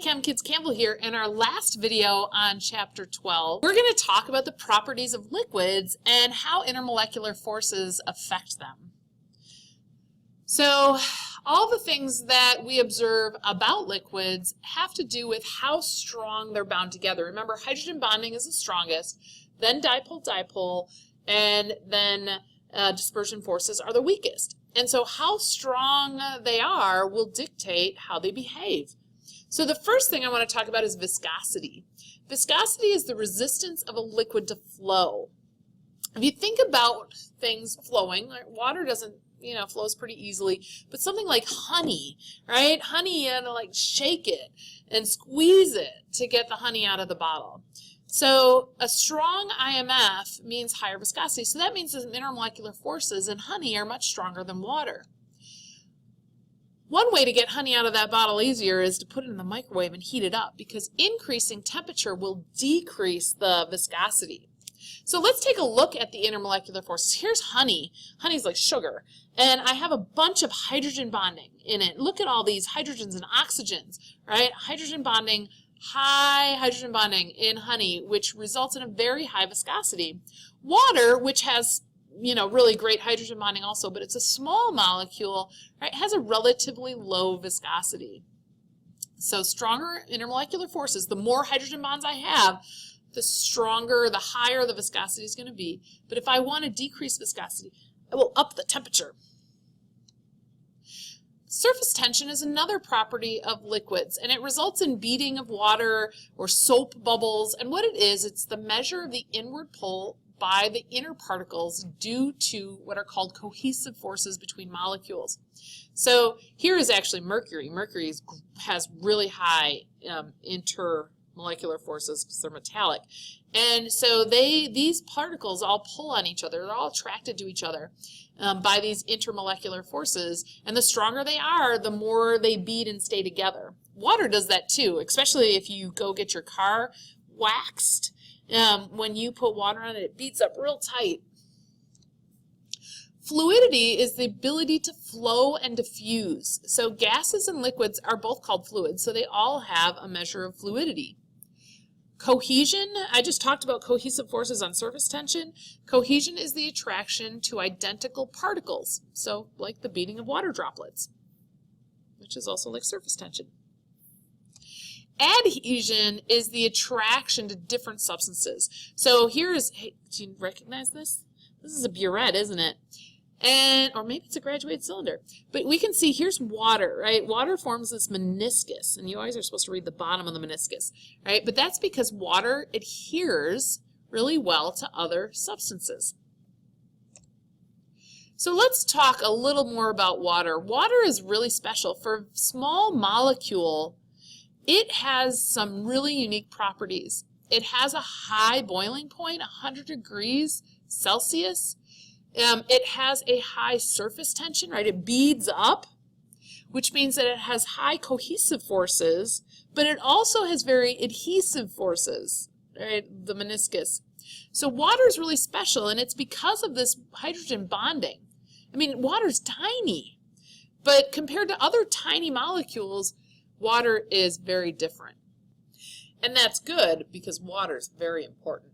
Chem Kids Campbell here. In our last video on chapter 12, we're going to talk about the properties of liquids and how intermolecular forces affect them. So all the things that we observe about liquids have to do with how strong they're bound together. Remember, hydrogen bonding is the strongest, then dipole-dipole, and then dispersion forces are the weakest. And so how strong they are will dictate how they behave. So the first thing I want to talk about is viscosity. Viscosity is the resistance of a liquid to flow. If you think about things flowing, like water doesn't, flows pretty easily, but something like honey, right? Honey, you have to like shake it and squeeze it to get the honey out of the bottle. So a strong IMF means higher viscosity. So that means that intermolecular forces in honey are much stronger than water. One way to get honey out of that bottle easier is to put it in the microwave and heat it up, because increasing temperature will decrease the viscosity. So let's take a look at the intermolecular forces. Here's honey. Honey's like sugar. And I have a bunch of hydrogen bonding in it. Look at all these hydrogens and oxygens, right? Hydrogen bonding, high hydrogen bonding in honey, which results in a very high viscosity. Water, which has really great hydrogen bonding also, but it's a small molecule, right, has a relatively low viscosity. So stronger intermolecular forces, the more hydrogen bonds I have, the stronger, the higher the viscosity is going to be. But if I want to decrease viscosity, I will up the temperature. Surface tension is another property of liquids, and it results in beading of water or soap bubbles. And what it is, it's the measure of the inward pull by the inner particles due to what are called cohesive forces between molecules. So here is actually mercury. Mercury has really high intermolecular forces because they're metallic. And so these particles all pull on each other. They're all attracted to each other by these intermolecular forces. And the stronger they are, the more they bead and stay together. Water does that too, especially if you go get your car waxed. When you put water on it, it beats up real tight. Fluidity is the ability to flow and diffuse. So gases and liquids are both called fluids, so they all have a measure of fluidity. Cohesion, I just talked about cohesive forces on surface tension. Cohesion is the attraction to identical particles, so like the beating of water droplets, which is also like surface tension. Adhesion is the attraction to different substances. So here's, hey, do you recognize this? This is a burette, isn't it? Or maybe it's a graduated cylinder. But we can see here's water, right? Water forms this meniscus, and you always are supposed to read the bottom of the meniscus, right? But that's because water adheres really well to other substances. So let's talk a little more about water. Water is really special. For a small molecule, it has some really unique properties. It has a high boiling point, 100 degrees Celsius. It has a high surface tension, right? It beads up, which means that it has high cohesive forces, but it also has very adhesive forces, right? The meniscus. So water is really special, and it's because of this hydrogen bonding. I mean, water's tiny, but compared to other tiny molecules, water is very different. And that's good because water is very important.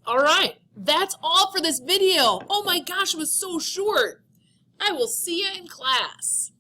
All right, that's all for this video. Oh my gosh, it was so short. I will see you in class.